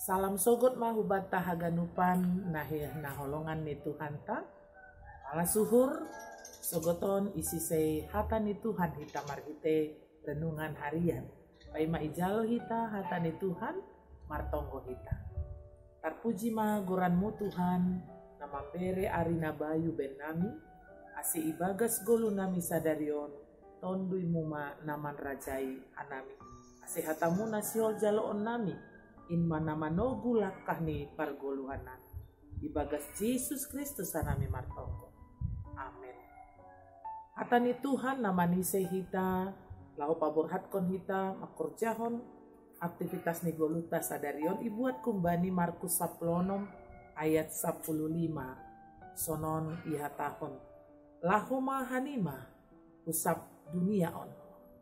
Salam sogot mahubat tahaganupan nahir naholongan ni Tuhan ta. Pala suhur sogoton isi sei hata ni Tuhan hita marhite renungan harian. Paima ijalo hita hata ni Tuhan martonggo hita. Tarpuji ma goranmu Tuhan nama bere arina bayu ben nami. Asi ibagas golu nami sadarion tondui muma naman rajai anami. Asi hatamu nasiol jaloon nami. In manamanogu lakah ni pargoluhanan. Ibagas Yesus Kristus anami martonggo. Amin. Hatani Tuhan namani hita, lau paborhatkon hita, makorjahon, aktivitas ni goluta sadarion, ibuat kumbani Markus 10 ayat 15. Sonon ihatahon. Lahoma hanima, usap dunia on.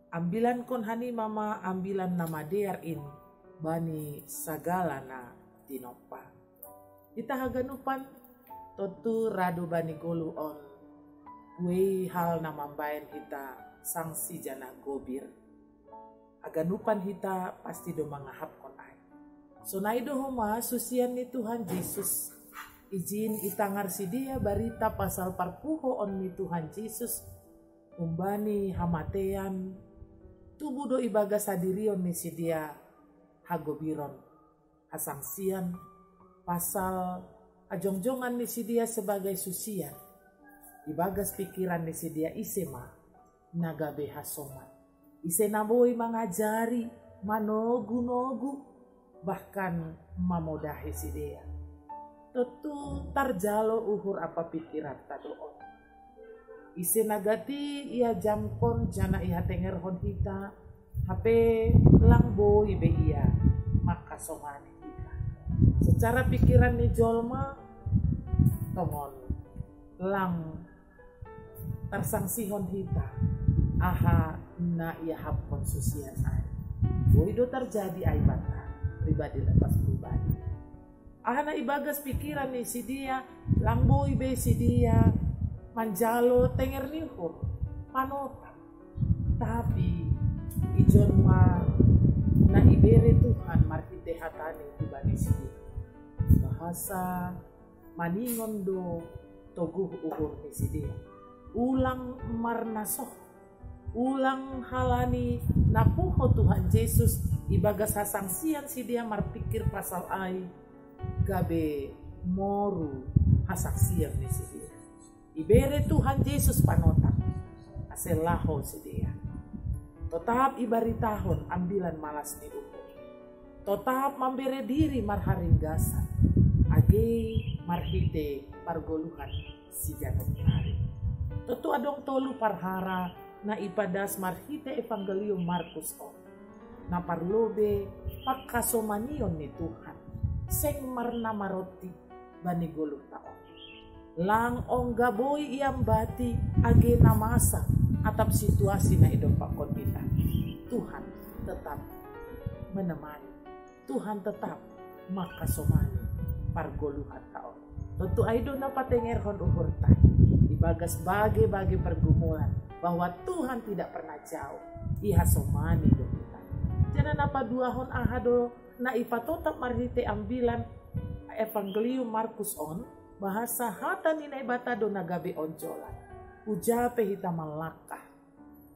Ambilan kon hanima ma ambilan nama dear in. Bani sagala na dinopa. Ita haganupan totu radu bani golu on. Wei hal na mambayan hita sangsi jana gobir. Haganupan hita pasti do mangahap kon ay. So naido homa susian ni Tuhan Yesus. Izin itangar si dia barita pasal parpuho on ni Tuhan Yesus. Umbani hamatean. Tubuh do ibagas hadirion ni si dia. Hagobiron, hasangsian, pasal ajongjongan ni si dia sebagai susian. Ibagas pikiran ni si dia isema, nagabe hasoman. Ise naboy mangajari, manogu-nogu, bahkan mamodahi si dia. Tentu tarjalo uhur apa pikiran tadoon. Ise nagati ia jamkon jana iha tengerhon hita, HP langboy be iya maka somani kita. Secara pikiran ni jolma tongon lang tersangsihon hita aha na iya hapon susian ay. Boydo terjadi ay bata pribadi lepas pribadi. Aha na ibagas pikiran ni si dia langboy be si dia manjalo tenger nihur panota. Tapi ijon ma na ibere Tuhan marhite hatani tibani sidi. Bahasa maningon do toguh uhur ni sidi. Ulang marnasoh. Ulang halani napuho Tuhan Yesus ibagas hasangsian si dia marpikir pasal ai. Gabe moru hasaksian ni sidi. Ibere Tuhan Yesus panotak. Aselaho si dia. Tetap ibaritahon ambilan malas ni ukur. Tetap memberi diri marharinggasan. Age marhite pargoluhan si janong hari. Tentu adong tolu parhara na ipadas marhite evangelium Markus on. Na parlobe pakasomanion ni Tuhan. Seng marna maroti bani goluh taon. Lang ong gaboy iyam bati age namasa. Atap situasi na idopakon kita. Tuhan tetap menemani. Tuhan tetap makasomani pargoluhan taon. Tentu aido na patengerhon uhur ta. Ibagas bagi pergumulan bahwa Tuhan tidak pernah jauh. Iha somani do kita. Jangan apa duahon ahado na ipatotap marhite ambilan evangelium Markus on bahasa hata nina ibata do nagabe onjolan. Ujape hita malakah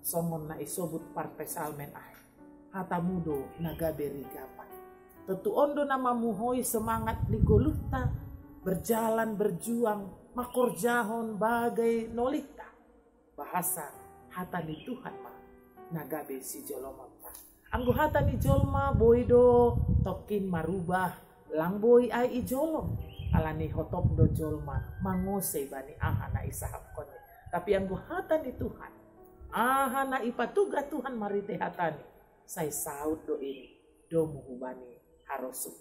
somon na isobut parpesalmen ay hatamudo nagaberi gapan. Tentu ondo na mamuhoy semangat ni goluta berjalan berjuang makorjahon bagai nolita bahasa hata ni Tuhan ma nagabe si joloma. Anggo hata ni jolma boydo tokin marubah langboy ay ijolom alani hotop do jolma mangose bani aha na isahap kon. Tapi ang buhatan ni Tuhan, aha na ipatuga Tuhan marite hatani, say saud do ini, do muhubani harusuk.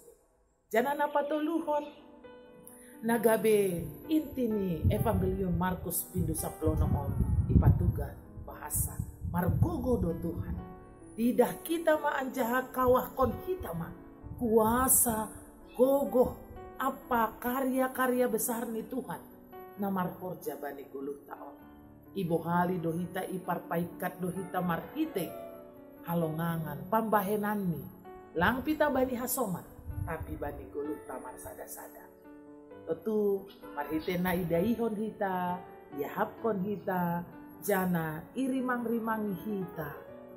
Jangan apa tuluhon, nagabe inti ni evangelium Markus pindu 10 ipatuga bahasa, margogo do Tuhan. Tidak kita maanjaha kawah kon kita ma, kuasa, gogoh, apa karya-karya besar ni Tuhan. Namar horja bani guluh taon. Ibo hali dohita iparpaikat dohita marhite halongangan pambahenan ni lang pita bani hasoman tapi bani goluh tamar sada-sada. Tentu marhite na idaihon hita, yahapkon hita, jana irimang-rimangi hita.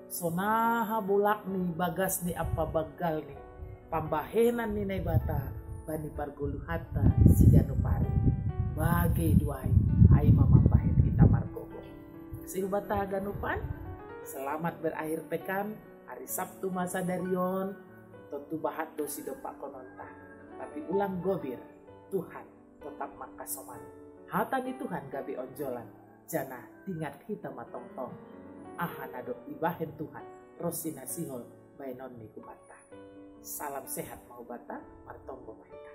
Sonaha bolak ni bagas ni apa bagal ni pambahenan ni naibata bani pargoluh hatta si janupari. Bagai duai ai mamambahen hita margogo. Sihubata ganupan, selamat berakhir pekan, hari Sabtu masa darion, tentu bahat dosi dopak kononta. Tapi ulang gobir, Tuhan tetap makasoman. Hata ni Tuhan gabi onjolan, jana tingat kita matong-tong. Ahanado ibahen Tuhan, rosina sihol bainon ni kubata. Salam sehat mau bata, martombo mahita.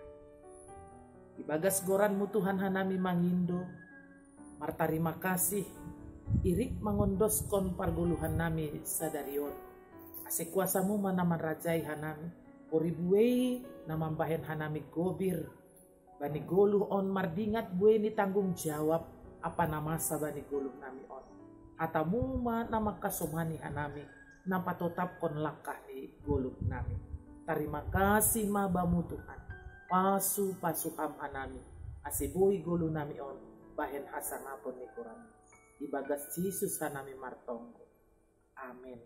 Ibagas goranmu Tuhan hanami mangindo, martarima kasih, irik mangondoskon pargoluhan nami sadarion. Ase kuasamu manaman rajai hanami, poribuei namambahen hanami gobir. Bani goluh on mardingat bueni tanggung jawab apa namasa bani goluh nami on. Atamuma nama kasomani hanami, napatotap kon langkah ni goluh nami. Terima kasih mabamu Tuhan, pasu ham hanami, asibui goluh nami on, bahen hasangapon ni kurang. Ibagas Yesus hanami martonggo. Amin.